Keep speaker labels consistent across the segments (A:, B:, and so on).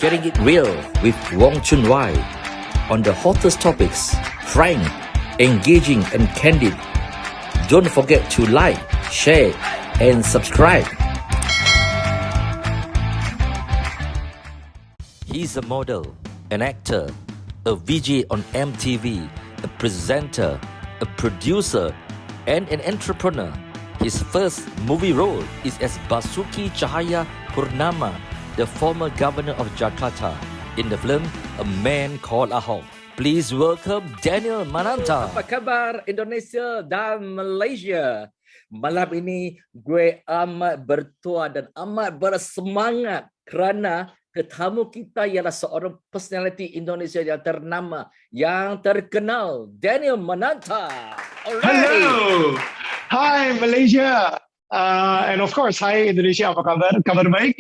A: Getting it real with RealChunWai on the hottest topics, frank, engaging and candid. Don't forget to like, share and subscribe. He's a model, an actor, a VJ on MTV, a presenter, a producer and an entrepreneur. His first movie role is as Basuki Tjahaja Purnama, the former governor of Jakarta, in the film A Man Called Ahok. Please welcome Daniel Mananta. Apa khabar Indonesia dan Malaysia? Malam ini gue amat bertuah dan amat bersemangat kerana tetamu kita ialah seorang personality Indonesia yang ternama, yang terkenal, Daniel Mananta.
B: Hello! Hi Malaysia! And of course, hi Indonesia, apa kabar? Kabar baik?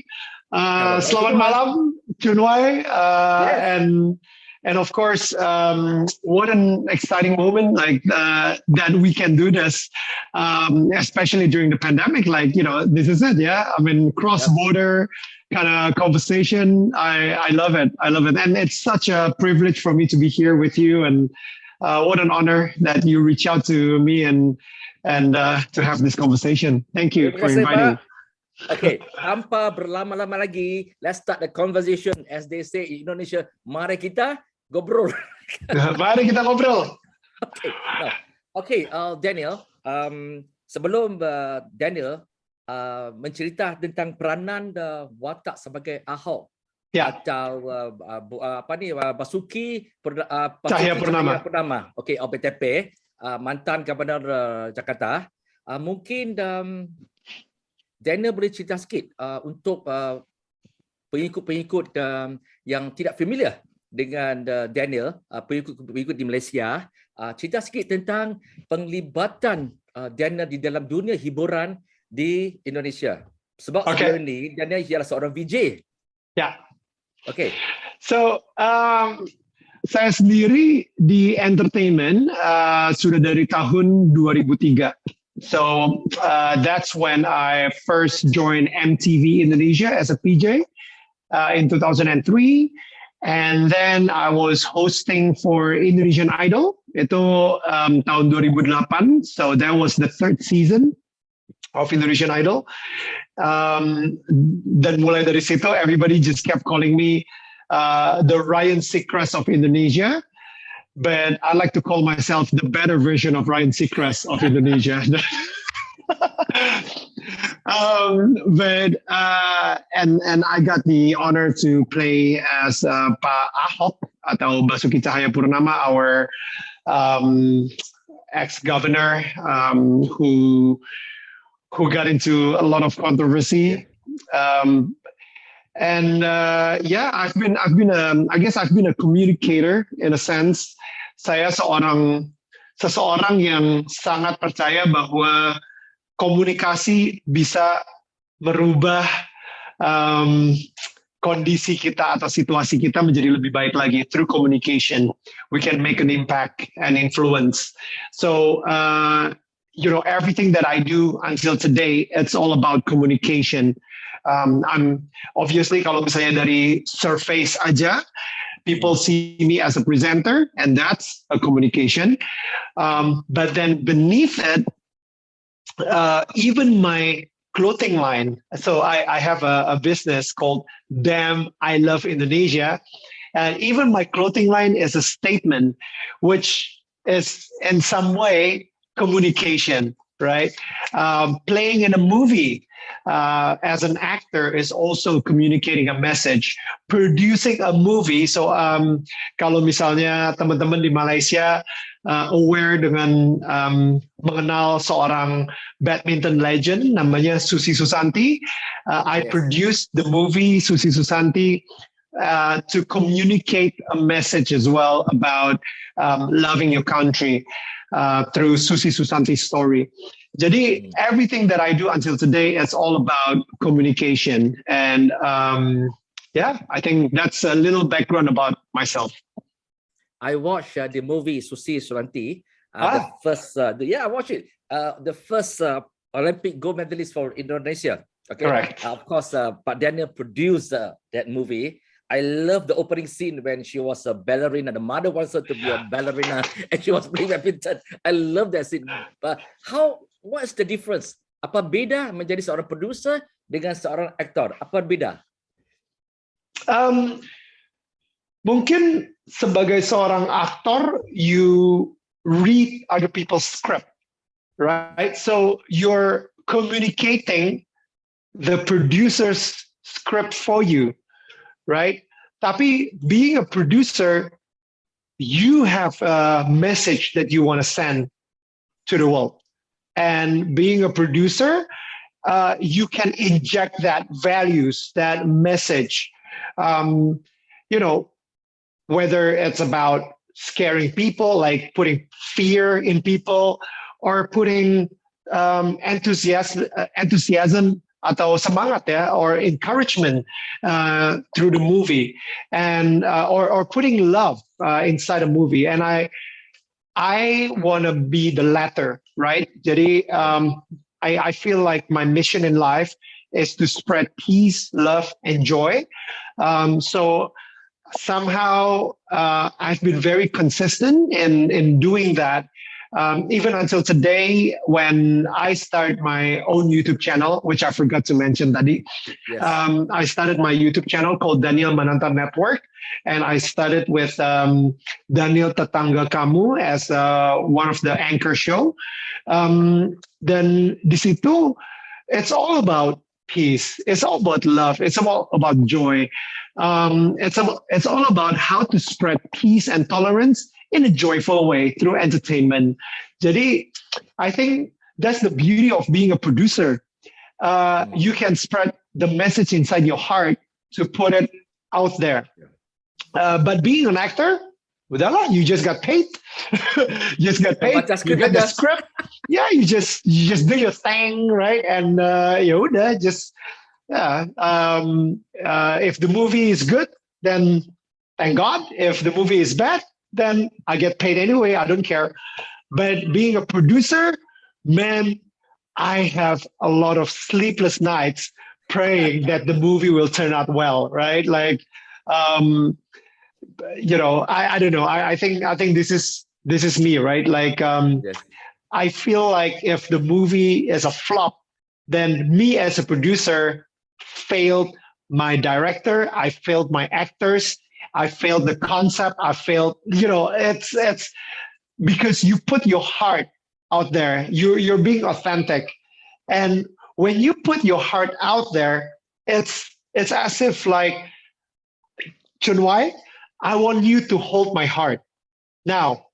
B: Selamat malam, CNY. And of course, what an exciting moment that we can do this, especially during the pandemic. This is it, yeah? I mean, cross-border kind of conversation. I love it. I love it. And it's such a privilege for me to be here with you. And what an honor that you reach out to me and to have this conversation. Thank you for inviting.
A: Okay, tanpa berlama-lama lagi, let's start the conversation. As they say in Indonesia, mari kita ngobrol.
B: Mari kita ngobrol.
A: Okay, Daniel, sebelum Daniel mencerita tentang peranan watak sebagai Ahok, atau Basuki
B: Tjahaja
A: Purnama. Okay, BTP, mantan Gubernur Jakarta. Mungkin Daniel boleh cerita sikit untuk pengikut-pengikut yang tidak familiar dengan Daniel, pengikut di Malaysia, cerita sikit tentang penglibatan Daniel di dalam dunia hiburan di Indonesia. Sebab sebelum ini Daniel ialah seorang VJ.
B: Ya.
A: Okay.
B: So, saya sendiri di entertainment sudah dari tahun 2003. So that's when I first joined MTV Indonesia as a PJ in 2003. And then I was hosting for Indonesian Idol. Itu tahun 2008. So that was the third season of Indonesian Idol. Dan mulai dari situ, everybody just kept calling me the Ryan Seacrest of Indonesia. But I like to call myself the better version of Ryan Seacrest of Indonesia. And I got the honor to play as Pak Ahok atau Basuki Tjahaja Purnama, our ex-governor who got into a lot of controversy. I've been a communicator in a sense. Saya seseorang yang sangat percaya bahwa komunikasi bisa merubah kondisi kita atau situasi kita menjadi lebih baik lagi. Through communication, we can make an impact and influence. So, everything that I do until today, it's all about communication. I'm obviously, kalau misalnya dari surface aja, people see me as a presenter, and that's a communication. But then beneath it, even my clothing line. So I have a business called Damn I Love Indonesia, and even my clothing line is a statement, which is in some way communication, right? Playing in a movie as an actor is also communicating a message. Producing a movie, so kalau misalnya teman-teman di Malaysia aware dengan mengenal seorang badminton legend namanya Susi Susanti, I produced the movie Susi Susanti to communicate a message as well about loving your country through Susi Susanti's story. Jadi everything that I do until today is all about communication, and I think that's a little background about myself.
A: I watched the movie Susi Susanti. The first, I watched it. The first Olympic gold medalist for Indonesia. Okay,
B: correct.
A: Of course, Pak Daniel produced that movie. I love the opening scene when she was a ballerina. The mother wants her to be a ballerina, and she was playing badminton. I love that scene. But what's the difference? Apa beda menjadi seorang producer dengan seorang aktor? Apa beda?
B: Mungkin sebagai seorang aktor, you read other people's script, right? So you're communicating the producer's script for you, right? Tapi being a producer, you have a message that you want to send to the world. And being a producer, you can inject that values, that message, whether it's about scaring people, like putting fear in people, or putting enthusiasm atau semangat or encouragement through the movie, and or putting love inside a movie. And I want to be the latter, right? Jadi I feel like my mission in life is to spread peace, love, and joy. So somehow I've been very consistent in doing that. Even until today, when I start my own YouTube channel, which I forgot to mention, Tadi,
A: Yes.
B: I started my YouTube channel called Daniel Mananta Network, and I started with Daniel Tetangga Kamu as one of the anchor show. Then di situ, it's all about peace. It's all about love. It's all about joy. It's all about how to spread peace and tolerance in a joyful way through entertainment. Jadi, I think that's the beauty of being a producer. You can spread the message inside your heart to put it out there. But being an actor, udahlah, you just got paid. You just got paid. You get the script. Yeah, you just do your thing, right? And if the movie is good, then thank God. If the movie is bad, then I get paid anyway. I don't care. But being a producer, man, I have a lot of sleepless nights praying that the movie will turn out well, right? Like, I don't know. I think this is me, right? Like,
A: Yes.
B: I feel like if the movie is a flop, then me as a producer failed my director. I failed my actors. I failed the concept. I failed, it's because you put your heart out there. You're being authentic. And when you put your heart out there, it's as if like, CNY, I want you to hold my heart. Now,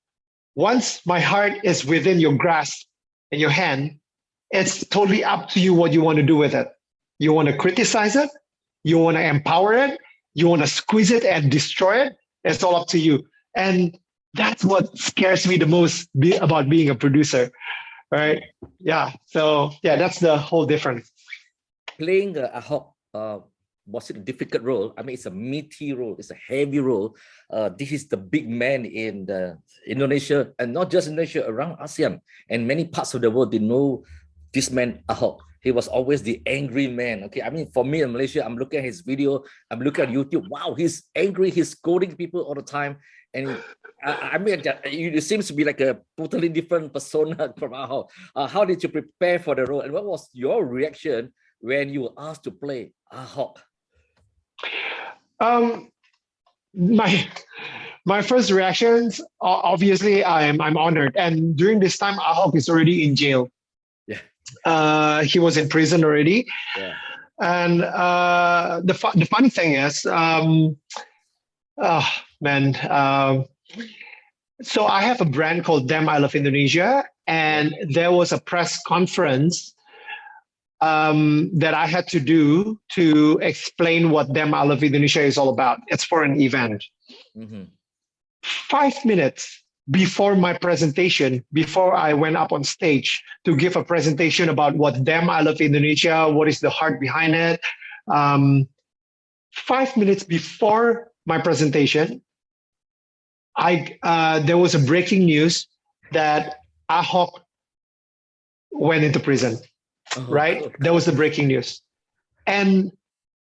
B: once my heart is within your grasp and your hand, it's totally up to you what you want to do with it. You want to criticize it? You want to empower it? You want to squeeze it and destroy it? It's all up to you. And that's what scares me the most about being a producer, right? Yeah. So yeah, that's the whole difference.
A: Playing Ahok, was it a difficult role? I mean, it's a meaty role. It's a heavy role. This is the big man in Indonesia, and not just Indonesia, around ASEAN and many parts of the world. They know this man Ahok. He was always the angry man. Okay, I mean, for me in Malaysia, I'm looking at his video. I'm looking at YouTube. Wow, he's angry. He's scolding people all the time. And I mean, it seems to be like a totally different persona from Ahok. How did you prepare for the role? And what was your reaction when you were asked to play Ahok?
B: My first reactions, obviously, I'm honored. And during this time, Ahok is already in jail.
A: Yeah.
B: He was in prison already.
A: Yeah.
B: And the funny thing is, so I have a brand called Damn I Love Indonesia, and there was a press conference that I had to do to explain what Damn I Love Indonesia is all about. It's for an event.
A: Mm-hmm.
B: 5 minutes before my presentation, before I went up on stage to give a presentation about what Damn I Love Indonesia, what is the heart behind it. 5 minutes before my presentation, there was a breaking news that Ahok went into prison. Right? That was the breaking news. And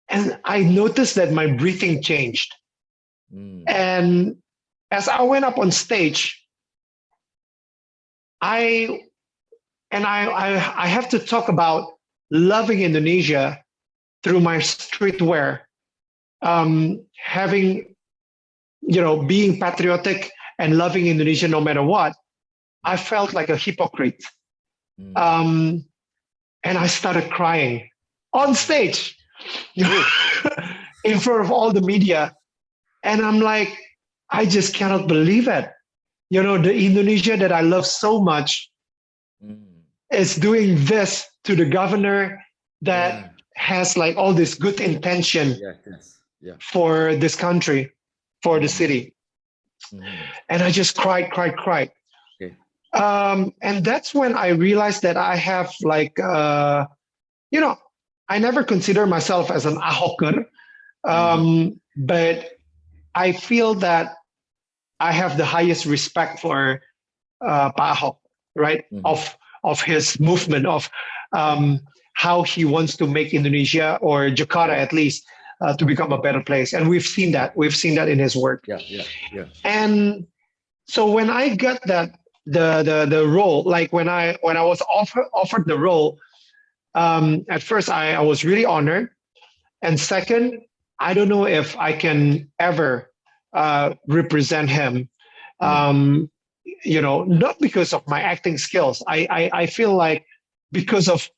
B: And I noticed that my breathing changed. And as I went up on stage, I have to talk about loving Indonesia through my streetwear, having, being patriotic and loving Indonesia no matter what. I felt like a hypocrite. And I started crying on stage in front of all the media. And I'm like, I just cannot believe it. The Indonesia that I love so much is doing this to the governor that has like all this good intention for this country, for the city. And I just cried. Okay. And that's when I realized that I have like, I never consider myself as an Ahoker, but I feel that I have the highest respect for Pak Ahok, right? Of his movement, of how he wants to make Indonesia, or Jakarta at least, to become a better place. And we've seen that. We've seen that in his work. Yeah. And so when I got that the role, like when I was offered the role, at first I was really honored, and second, I don't know if I can ever represent him. Not because of my acting skills. I feel like because of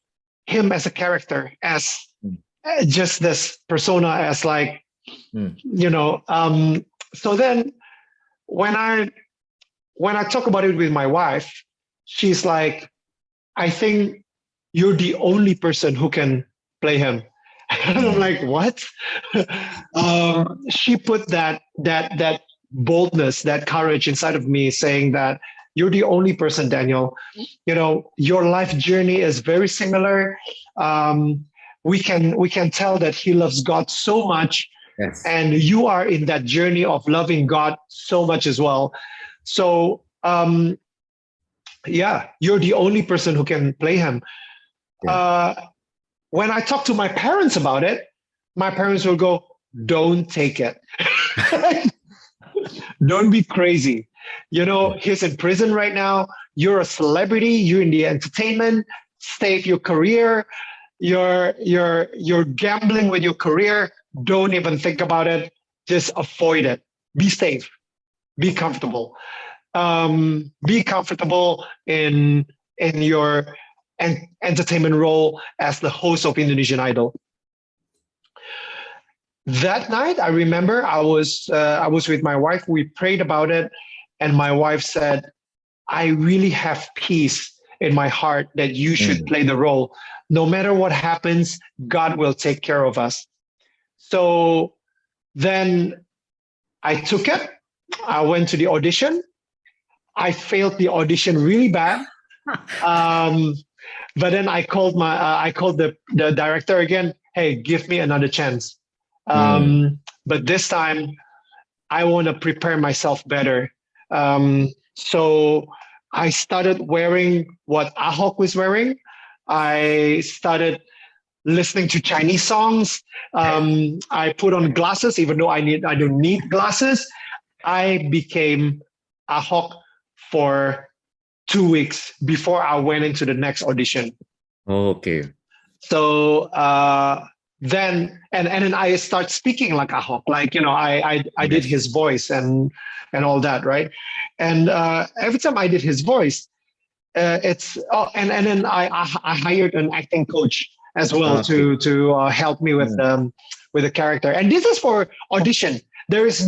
B: him as a character, as just this persona, as like, so then when I talk about it with my wife, she's like, I think you're the only person who can play him. And I'm like, what? She put that boldness, that courage inside of me, saying that you're the only person, Daniel. Your life journey is very similar. We can tell that he loves God so much, and you are in that journey of loving God so much as well. So, you're the only person who can play him. When I talk to my parents about it, my parents will go, don't take it. Don't be crazy. He's in prison right now. You're a celebrity. You're in the entertainment state of your career. You're gambling with your career. Don't even think about it. Just avoid it. Be safe. Be comfortable. Be comfortable in your entertainment role as the host of Indonesian Idol. That night, I remember I was with my wife. We prayed about it, and my wife said, I really have peace in my heart that you should play the role. No matter what happens, God will take care of us. So then I took it. I went to the audition. I failed the audition really bad. But then I called the director again. Hey, give me another chance. But this time I want to prepare myself better. So I started wearing what Ahok was wearing. I started listening to Chinese songs. I put on glasses, even though I don't need glasses. I became Ahok for 2 weeks before I went into the next audition.
C: Okay.
B: So then I start speaking like Ahok, like I did his voice and all that, right? And every time I did his voice, and then I hired an acting coach as well to help me with the character. And this is for audition. There is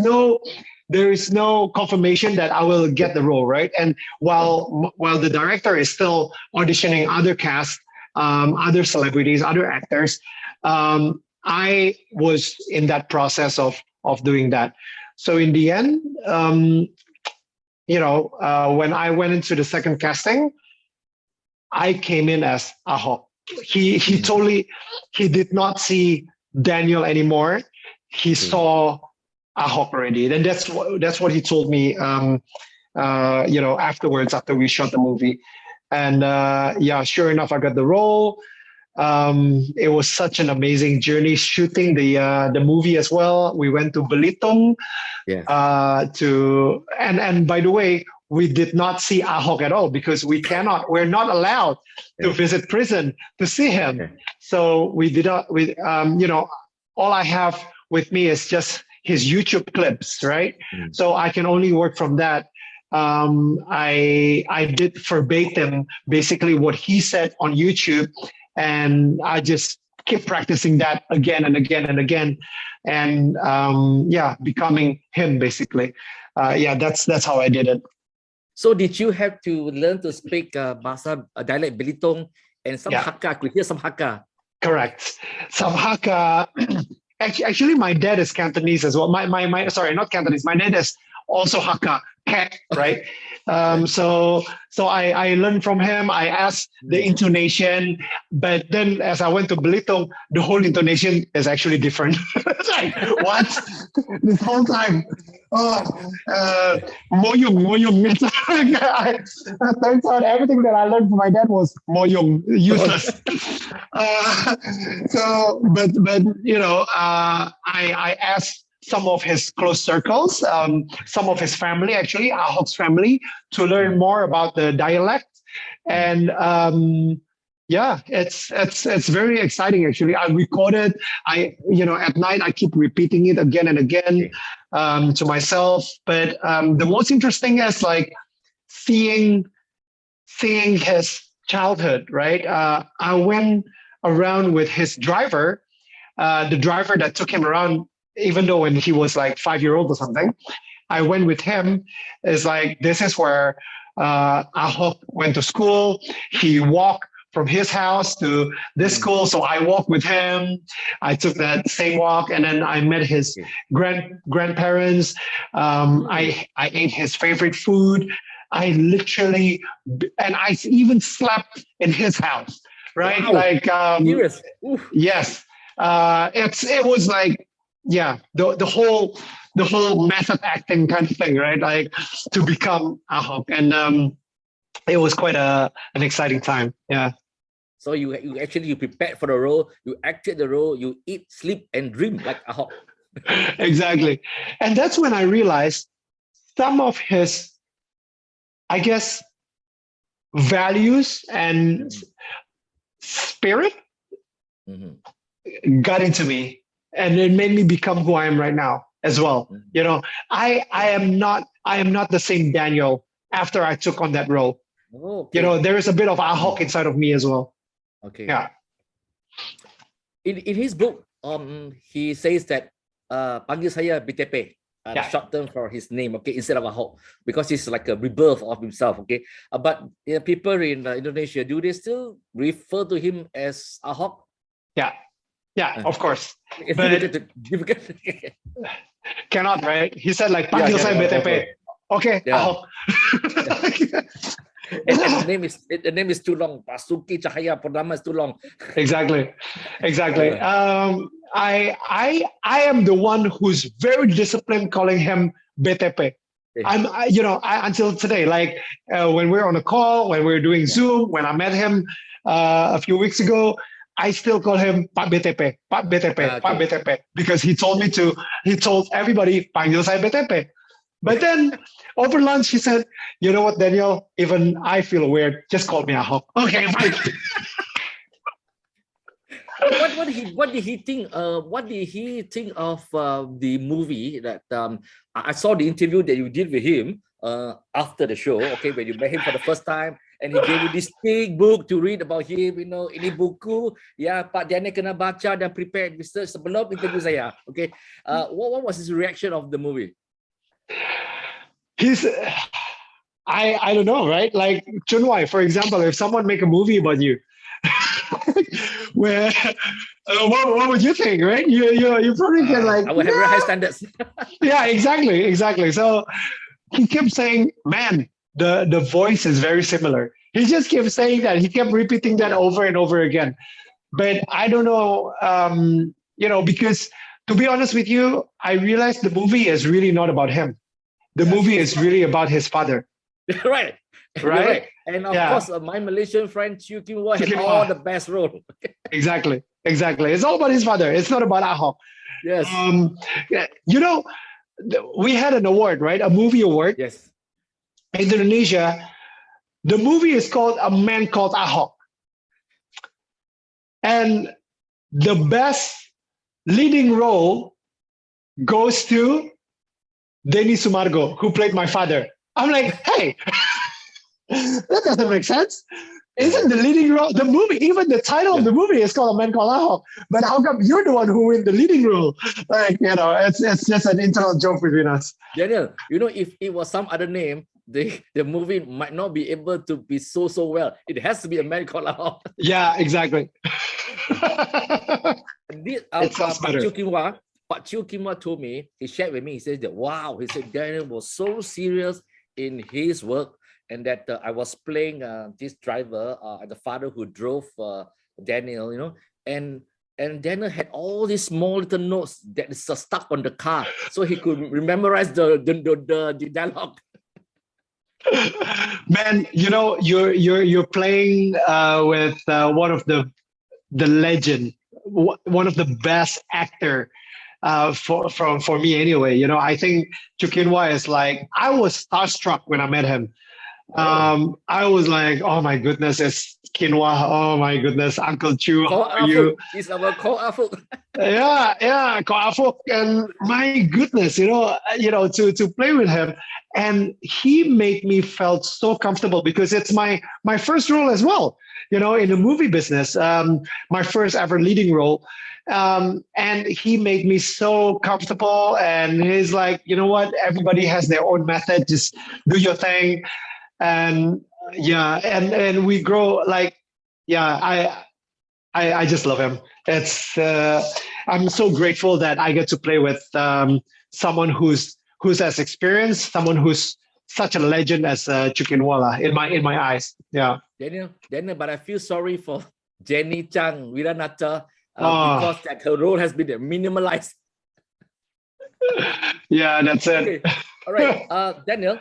B: no confirmation that I will get the role, right? And while the director is still auditioning other cast, other celebrities, other actors, I was in that process of doing that. So in the end, when I went into the second casting, I came in as Ahok. He did not see Daniel anymore. He saw Ahok already. And that's what he told me, afterwards, after we shot the movie. And sure enough, I got the role. It was such an amazing journey shooting the movie as well. We went to Belitung
A: Yes.
B: and by the way, we did not see Ahok at all because we're not allowed to visit prison to see him.
A: Okay.
B: So we did not, all I have with me is just his YouTube clips, right? So I can only work from that. I did verbatim basically what he said on YouTube, and I just keep practicing that again and again and again, and becoming him basically. That's how I did it.
A: So did you have to learn to speak Bahasa dialect Belitung and some Hakka? I could hear some Hakka.
B: Correct. Some Hakka. Actually, my dad is Cantonese as well. My sorry, not Cantonese. My dad is also Hakka, cat, right? So I learned from him. I asked the intonation, but then as I went to Belitung, the whole intonation is actually different. It's like, what? This whole time. Moyung. Turns out everything that I learned from my dad was moyung, useless. I asked some of his close circles, some of his family, actually, Ahok's family, to learn more about the dialect. And it's very exciting, actually. I recorded, at night, I keep repeating it again and again to myself. But the most interesting is like seeing his childhood, right? I went around with his driver, the driver that took him around, even though when he was like 5-year-old or something. I went with him. It's like, this is where Ahok went to school. He walked from his house to this school. So I walked with him. I took that same walk, and then I met his grandparents. I ate his favorite food. I literally, and I even slept in his house, right?
A: Wow.
B: Like,
A: Serious?
B: Yes. It was like, the whole method acting kind of thing, right? Like to become Ahok, and it was quite an exciting time. Yeah.
A: So you prepared for the role, you acted the role, you eat, sleep, and dream like Ahok.
B: Exactly, and that's when I realized some of his, I guess, values and spirit got into me, and it made me become who I am right now as well. I am not the same Daniel after I took on that role.
A: Okay.
B: There is a bit of Ahok inside of me as well.
A: Okay.
B: Yeah.
A: In his book, he says that panggil saya BTP, short term for his name, okay, instead of Ahok, because he's like a rebirth of himself, okay. But people in Indonesia, do they still refer to him as Ahok?
B: Yeah, of course. But cannot, right? He said like panggil saya BTP. Okay, Ahok.
A: And the name is too long. Basuki Tjahaja Purnama is too long.
B: Exactly. I am the one who's very disciplined calling him BTP. Until today, like when we're on a call, when we're doing Zoom, when I met him a few weeks ago, I still call him Pak BTP, Pak BTP, Pak BTP, because he told everybody panggil saya BTP. But then over lunch, he said, "You know what, Daniel? Even I feel weird. Just call me Ahok." Okay, fine.
A: What did he think? What did he think of the movie that I saw the interview that you did with him after the show? Okay, when you met him for the first time, and he gave you this big book to read about him. Ini buku, Pak Daniel kena baca dan prepare research sebelum interview saya. Okay, what was his reaction of the movie?
B: I don't know, right? Like CNY, for example, if someone make a movie about you, where what would you think, right? You probably get like,
A: I would have very high standards.
B: Yeah, exactly. So he kept saying, "Man, the voice is very similar." He just kept saying that. He kept repeating that over and over again. But I don't know, because to be honest with you, I realized the movie is really not about him. The movie is really about his father.
A: Right. You're
B: right?
A: right. And of course, my Malaysian friend Chew Kim Wai had all the best role.
B: Exactly. It's all about his father. It's not about Ahok.
A: Yes.
B: You know, we had an award, right? A movie award.
A: Yes.
B: In Indonesia. The movie is called A Man Called Ahok. And the best leading role goes to Denny Sumargo, who played my father. I'm like, hey, that doesn't make sense. Isn't the leading role, the movie, even the title of the movie is called A Man Called Ahok, but how come you're the one who win the leading role? Like, it's just an internal joke between us.
A: Daniel, if it was some other name, the movie might not be able to be so well. It has to be A Man Called Ahok.
B: Yeah, exactly.
A: It sounds better. But Chew Kim Wai told me, he shared with me, he said that, wow, he said Daniel was so serious in his work, and that I was playing this driver, the father who drove Daniel, and Daniel had all these small little notes that is stuck on the car, so he could memorize the dialogue.
B: Man, you're playing with one of the legend, one of the best actor for me anyway. I think Chew Kim Wai is like, I was starstruck when I met him. I was like, oh my goodness, it's Kim Wai. Oh my goodness, Uncle Chew, how are you?
A: He's our Called Ahok.
B: yeah, Called Ahok. And my goodness, to play with him. And he made me felt so comfortable because it's my first role as well, in the movie business, my first ever leading role. And he made me so comfortable. And he's like, you know what? Everybody has their own method. Just do your thing. And and we grow like, I just love him. It's I'm so grateful that I get to play with someone who's as experienced, someone who's such a legend as Chew Kim Wai in my eyes. Yeah.
A: Daniel, but I feel sorry for Jenny Chang Wiranata because that her role has been minimalized.
B: Yeah, that's it.
A: Okay. All right, Daniel.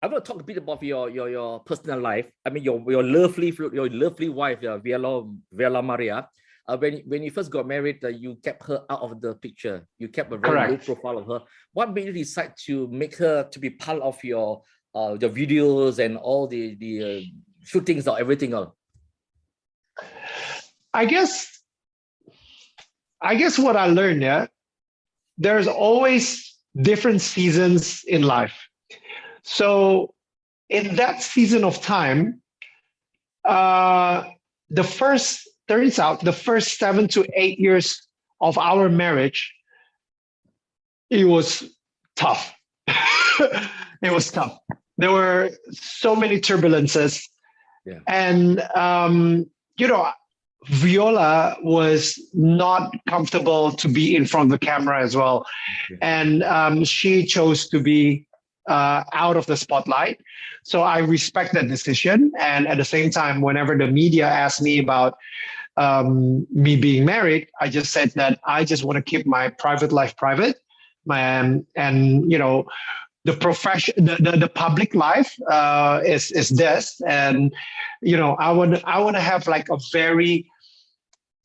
A: I want to talk a bit about your personal life. I mean, your lovely wife, Viola Maria. When you first got married, you kept her out of the picture. You kept a very low profile of her. What made you decide to make her to be part of your videos and all the shootings or everything else?
B: I guess what I learned, there's always different seasons in life. So in that season of time, turns out the first 7 to 8 years of our marriage, it was tough. It was tough. There were so many turbulences. Yeah. And, Viola was not comfortable to be in front of the camera as well. Okay. And she chose to be out of the spotlight. So I respect that decision. And at the same time, whenever the media asked me about me being married, I just said that I just want to keep my private life private. The profession, the public life is this. And, I want to have like a very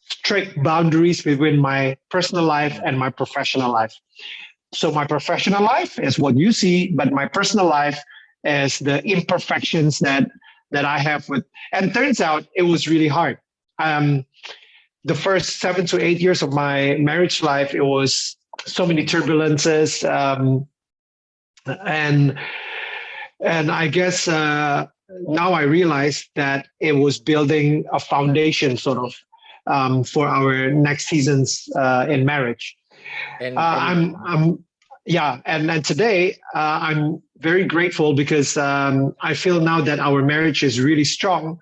B: strict boundaries between my personal life and my professional life. So my professional life is what you see, but my personal life is the imperfections that I have with, and turns out it was really hard. The first 7 to 8 years of my marriage life, it was so many turbulences. And I guess now I realize that it was building a foundation sort of for our next seasons in marriage. And today I'm very grateful because I feel now that our marriage is really strong.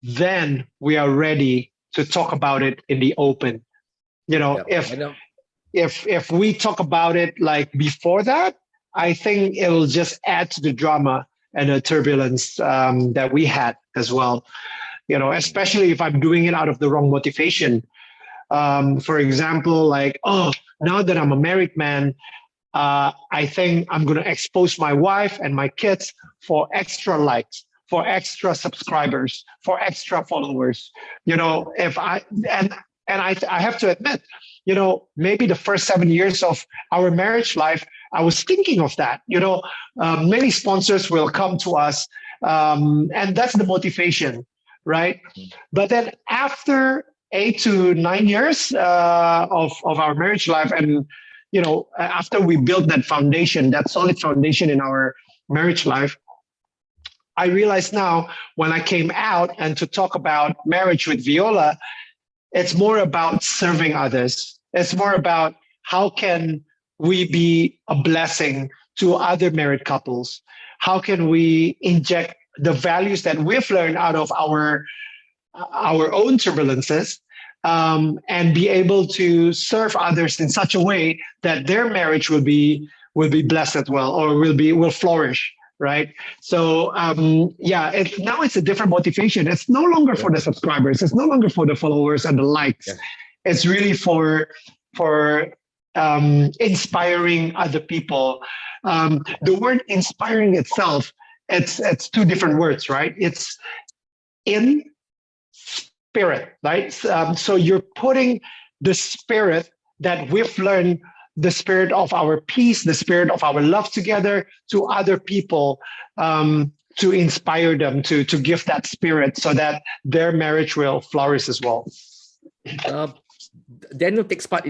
B: Then we are ready to talk about it in the open. If we talk about it like before that, I think it will just add to the drama and the turbulence that we had as well. Especially if I'm doing it out of the wrong motivation. For example, like, now that I'm a married man, I think I'm going to expose my wife and my kids for extra likes, for extra subscribers, for extra followers. You know, if I and I have to admit, you know, maybe the first 7 years of our marriage life, I was thinking of that. You know, many sponsors will come to us, and that's the motivation, right? But then after 8 to 9 years of our marriage life, and you know, after we built that foundation, that solid foundation in our marriage life, I realize now when I came out and to talk about marriage with Viola, it's more about serving others. It's more about how can we be a blessing to other married couples? How can we inject the values that we've learned out of our own turbulences, and be able to serve others in such a way that their marriage will be blessed as well, or will flourish, right? So yeah, now it's a different motivation. It's no longer for the subscribers. It's no longer for the followers and the likes. Yeah. It's really for inspiring other people. The word inspiring itself, it's two different words, right? It's in spirit, right? So you're putting the spirit that we've learned, the spirit of our peace, the spirit of our love together to other people, to inspire them, to give that spirit so that their marriage will flourish as well.
A: Daniel takes part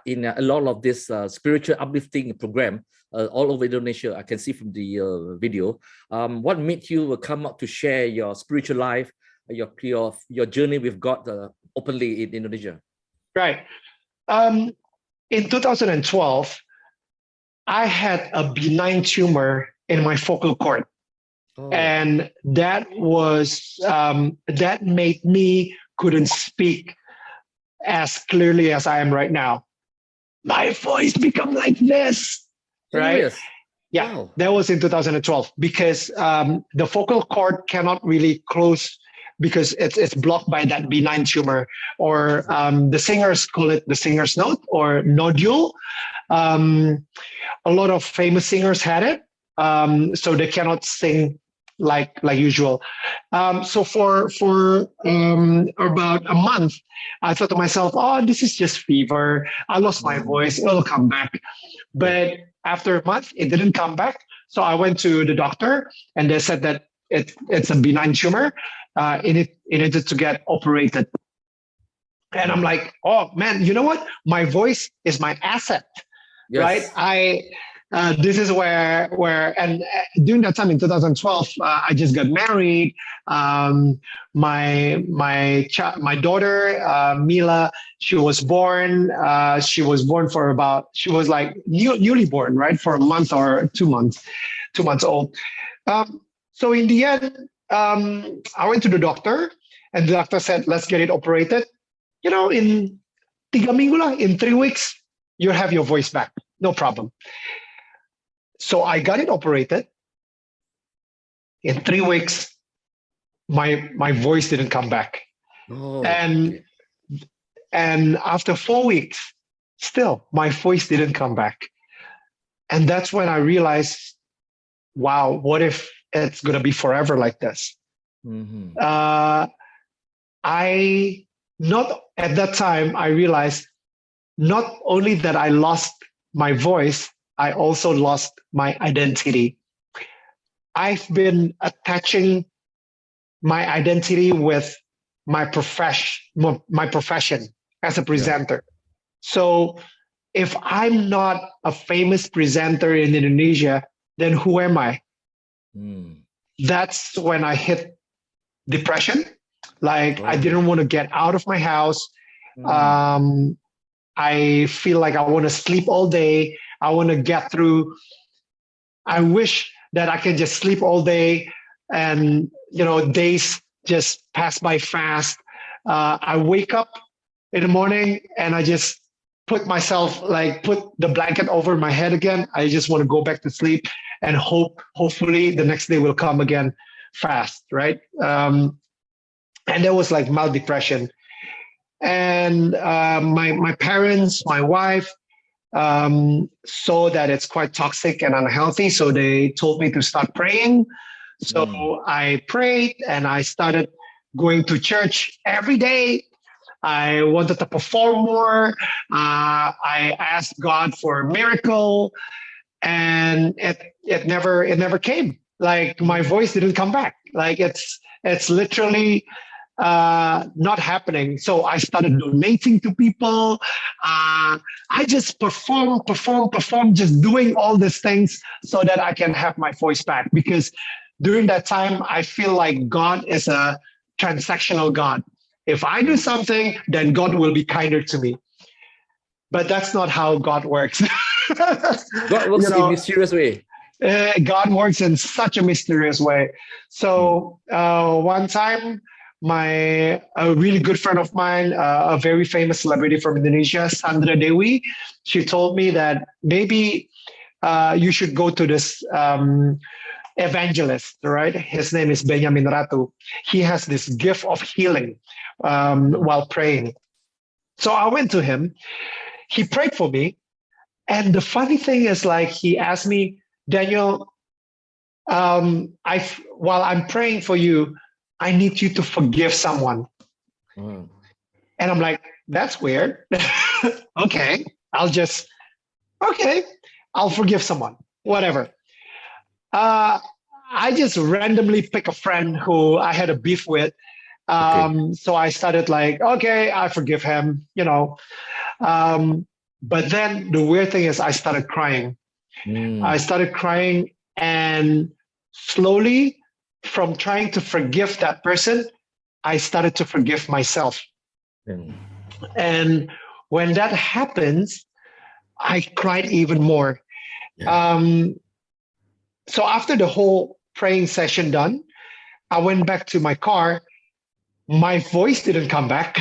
A: in a lot of this spiritual uplifting program all over Indonesia. I can see from the video. What made you come out to share your spiritual life, your journey with God openly in Indonesia?
B: Right. In 2012, I had a benign tumor in my vocal cord. Oh. And that was that made me couldn't speak as clearly as I am right now. My voice become like this, right? Yes. Yeah, wow. That was in 2012 because the vocal cord cannot really close because it's blocked by that benign tumor, or the singers call it the singer's note or nodule. A lot of famous singers had it, so they cannot sing like usual. So for about a month, I thought to myself, oh, this is just fever. I lost my voice. It'll come back. But after a month, it didn't come back. So I went to the doctor and they said that it's a benign tumor. It needed to get operated. And I'm like, oh man, you know what? My voice is my asset, yes. Right? This is where and during that time in 2012, I just got married. My daughter Mila, she was born. She was born she was like newly born, right, for a month or 2 months, 2 months old. So in the end, I went to the doctor, and the doctor said, "Let's get it operated. You know, in 3 minggu lah, in 3 weeks, you'll have your voice back. No problem." So I got it operated. In 3 weeks, my voice didn't come back. Oh. And after 4 weeks, still my voice didn't come back. And that's when I realized, wow, what if it's going to be forever like this? Mm-hmm. At that time, I realized not only that I lost my voice, I also lost my identity. I've been attaching my identity with my profession as a presenter. Yeah. So if I'm not a famous presenter in Indonesia, then who am I? Mm. That's when I hit depression. Like, I didn't want to get out of my house. Mm. I feel like I want to sleep all day. I want to get through. I wish that I can just sleep all day and, you know, days just pass by fast. I wake up in the morning and I just put the blanket over my head again. I just want to go back to sleep and hopefully the next day will come again fast, right? And there was like mild depression. And my parents, my wife, saw that it's quite toxic and unhealthy. So they told me to start praying. So I prayed and I started going to church every day. I wanted to perform more. I asked God for a miracle, and it never came. Like my voice didn't come back. Like it's literally not happening. So I started donating to people. I just perform, just doing all these things so that I can have my voice back. Because during that time, I feel like God is a transactional God. If I do something, then God will be kinder to me. But that's not how God works.
A: God works in mysterious way.
B: God works in such a mysterious way. So one time, a really good friend of mine, a very famous celebrity from Indonesia, Sandra Dewi, she told me that maybe you should go to this evangelist, right? His name is Benjamin Ratu. He has this gift of healing while praying. So I went to him. He prayed for me. And the funny thing is, like, he asked me, Daniel, while I'm praying for you, I need you to forgive someone. And I'm like, that's weird. Okay, I'll forgive someone, whatever. I just randomly pick a friend who I had a beef with. So I started like, okay, I forgive him, but then the weird thing is I started crying. I started crying, and slowly, from trying to forgive that person, I started to forgive myself. And when that happens, I cried even more. So after the whole praying session done, I went back to my car. My voice didn't come back.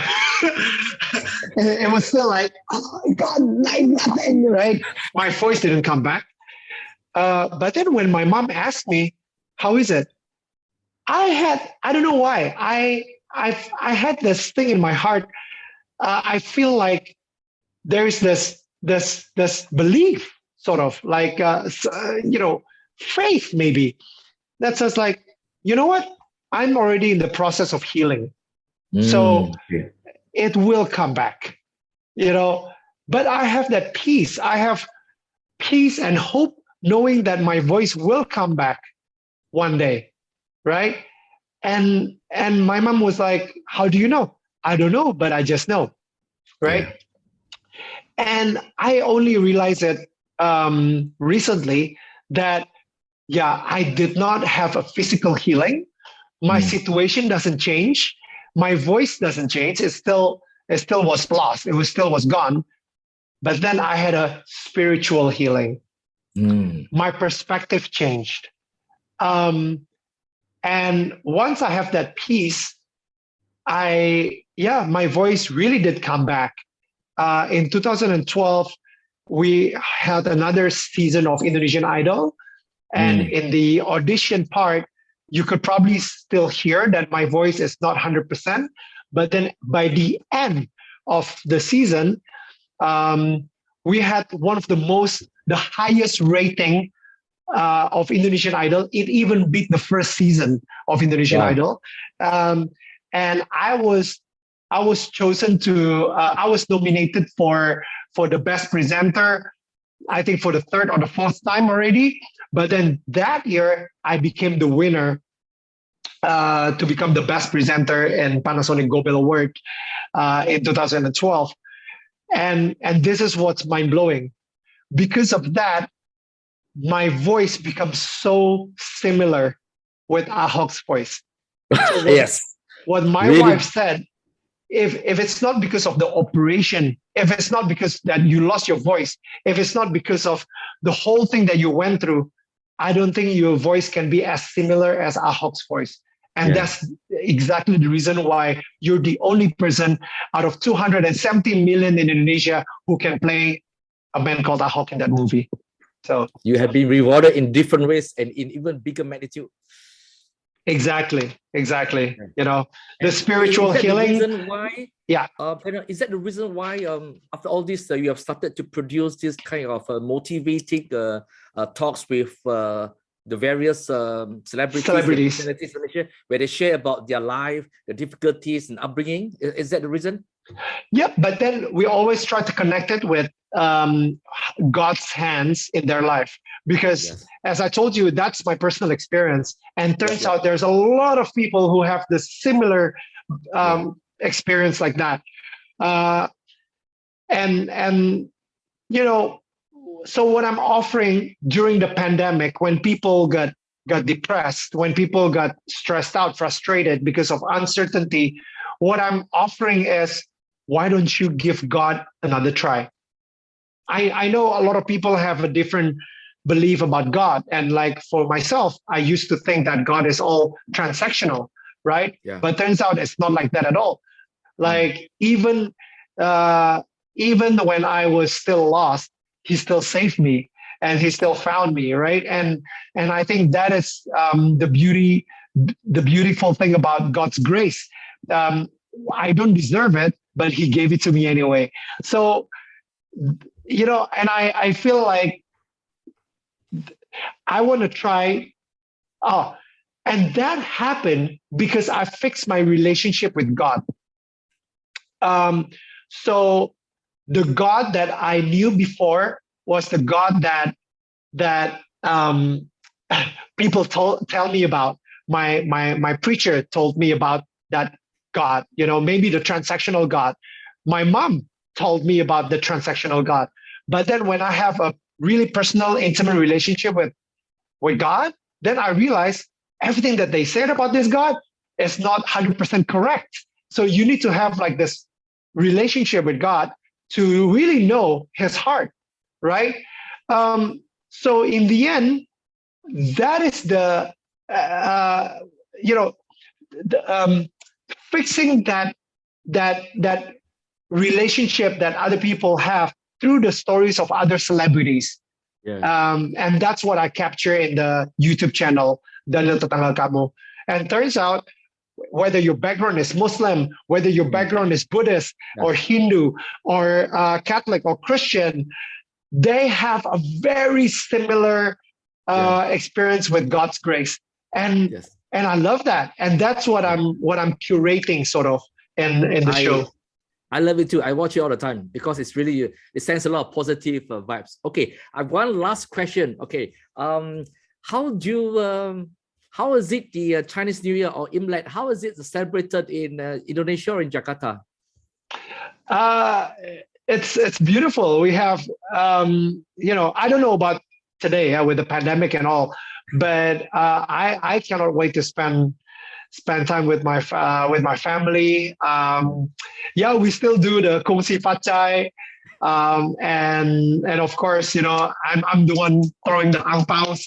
B: It was still like, oh my God, like nothing, right? My voice didn't come back. But then when my mom asked me, how is it? I don't know why. I had this thing in my heart. I feel like there's this belief, sort of like, faith maybe, that says like, you know what? I'm already in the process of healing. So it will come back, but I have that peace. I have peace and hope knowing that my voice will come back one day, right? And my mom was like, how do you know? I don't know, but I just know, right? And I only realized it recently that, I did not have a physical healing. My situation doesn't change. My voice doesn't change. It still was lost. It still was gone. But then I had a spiritual healing. My perspective changed. And once I have that peace, my voice really did come back. In 2012, we had another season of Indonesian Idol. And in the audition part, you could probably still hear that my voice is not 100%. But then by the end of the season, we had one of the highest rating of Indonesian Idol. It even beat the first season of Indonesian Idol. And I was chosen I was nominated for the best presenter, I think for the third or the fourth time already. But then that year, I became the winner to become the best presenter in Panasonic Gobel Award in 2012. And this is what's mind-blowing. Because of that, my voice becomes so similar with Ahok's voice. So what my wife said, if it's not because of the operation, if it's not because that you lost your voice, if it's not because of the whole thing that you went through, I don't think your voice can be as similar as Ahok's voice. And that's exactly the reason why you're the only person out of 270 million in Indonesia who can play A Man Called Ahok in that movie. So
A: you have been rewarded in different ways and in even bigger magnitude.
B: Exactly. Exactly.
A: Yeah.
B: You know, the
A: And
B: spiritual
A: is that the
B: healing.
A: reason why?
B: Yeah.
A: Is that the reason why after all this you have started to produce this kind of motivating talks with the various celebrities and
B: Celebrities.
A: personalities in Malaysia, where they share about their life, the difficulties and upbringing? Is that the reason?
B: Yep. But then we always try to connect it with God's hands in their life. Because
A: Yes.
B: as I told you, that's my personal experience. And
A: Yep.
B: turns
A: Yep.
B: out there's a lot of people who have the similar
A: Yeah.
B: experience like that. Uh, and you know, so what I'm offering during the pandemic, when people got depressed, when people got stressed out, frustrated because of uncertainty, what I'm offering is, why don't you give God another try? I know a lot of people have a different belief about God. And like for myself, I used to think that God is all transactional, right?
A: Yeah.
B: But turns out it's not like that at all.
A: Mm.
B: Like uh, even when I was still lost, he still saved me and he still found me, right? And I think that is the beautiful thing about God's grace. Um, I don't deserve it, but he gave it to me anyway. So you know, and I feel like I want to try. Oh, and that happened because I fixed my relationship with God. Um, so the God that I knew before was the God that people tell me about. My preacher told me about that God. You know, maybe the transactional God. My mom told me about the transactional God. But then when I have a really personal, intimate relationship with God, then I realize everything that they said about this God is not 100% correct. So you need to have like this relationship with God to really know his heart, right? So in the end, that is the, uh, you know, fixing that relationship that other people have through the stories of other celebrities.
A: Yeah.
B: And that's what I capture in the YouTube channel, Dalil Tetangga Kamu. And turns out, whether your background is Muslim, whether your
A: Mm.
B: background is Buddhist
A: Yeah.
B: or Hindu or Catholic or Christian, they have a very similar experience with God's grace. And
A: Yes.
B: and I love that. And that's what I'm curating sort of in the show.
A: I love it too. I watch it all the time because it's really, it sends a lot of positive vibes. Okay, I have one last question. Okay, how do you, how is it the Chinese New Year or Imlek? How is it celebrated in Indonesia or in Jakarta?
B: Uh, it's beautiful. We have you know, I don't know about today with the pandemic and all, but I cannot wait to spend time with my family. Yeah, we still do the kongsi pacai, and of course, you know, I'm the one throwing the ang paos.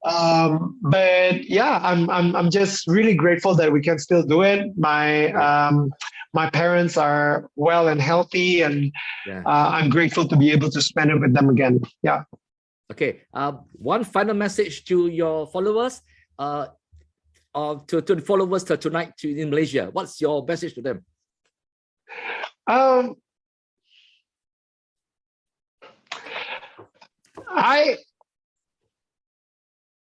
B: Uh, but yeah, I'm just really grateful that we can still do it. My parents are well and healthy, and
A: Yeah.
B: I'm grateful to be able to spend it with them again. Yeah.
A: Okay. One final message to your followers. To the followers tonight in Malaysia. What's your message to them?
B: Um,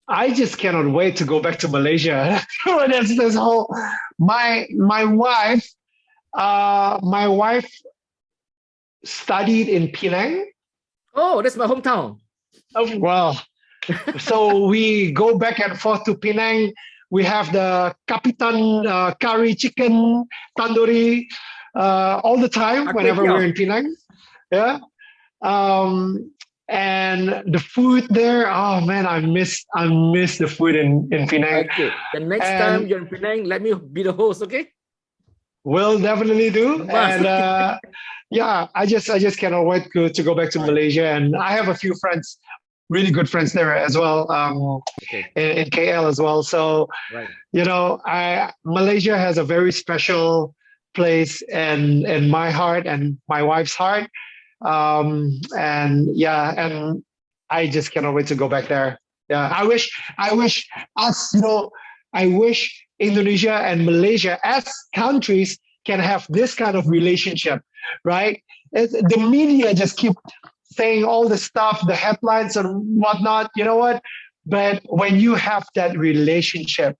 B: I just cannot wait to go back to Malaysia. That's this whole my wife studied in Penang.
A: Oh, that's my hometown.
B: Oh, well, so we go back and forth to Penang. We have the Kapitan curry chicken tandoori all the time whenever we're in Penang. Yeah. And the food there, oh man, I miss the food in Penang.
A: Okay, the next
B: And
A: time you're in Penang, let me be the host, okay?
B: will definitely do.
A: Must.
B: And yeah, I just cannot wait to go back to Malaysia. And I have a few friends, really good friends there as well,
A: Okay.
B: in KL as well. So
A: Right.
B: you know, Malaysia has a very special place in my heart and my wife's heart. And yeah, and I just cannot wait to go back there. Yeah, I wish us, I wish Indonesia and Malaysia as countries can have this kind of relationship, right? The media just keep saying all the stuff, the headlines and whatnot. You know what? But when you have that relationship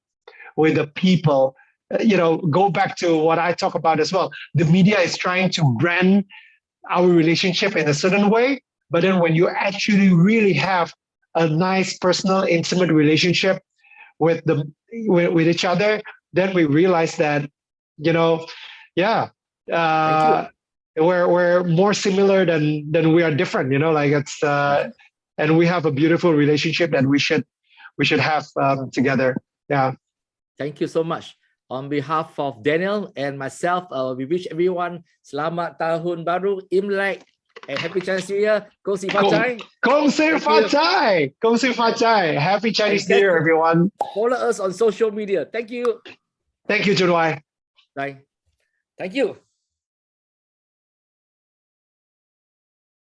B: with the people, go back to what I talk about as well. The media is trying to brand our relationship in a certain way, but then when you actually really have a nice, personal, intimate relationship with with each other, then we realize that, yeah,
A: Thank you.
B: we're more similar than we are different. Like it's and we have a beautiful relationship that we should have together. Yeah.
A: Thank you so much. On behalf of Daniel and myself, we wish everyone Selamat Tahun Baru, Imlek, and Happy Chinese New Year. Kong Si Fa Chai.
B: Kong Si Fa Chai. Kong Si Fa Chai. Happy Chinese New Year, everyone.
A: Follow us on social media. Thank you.
B: Thank you, CNY.
A: Bye. Thank you.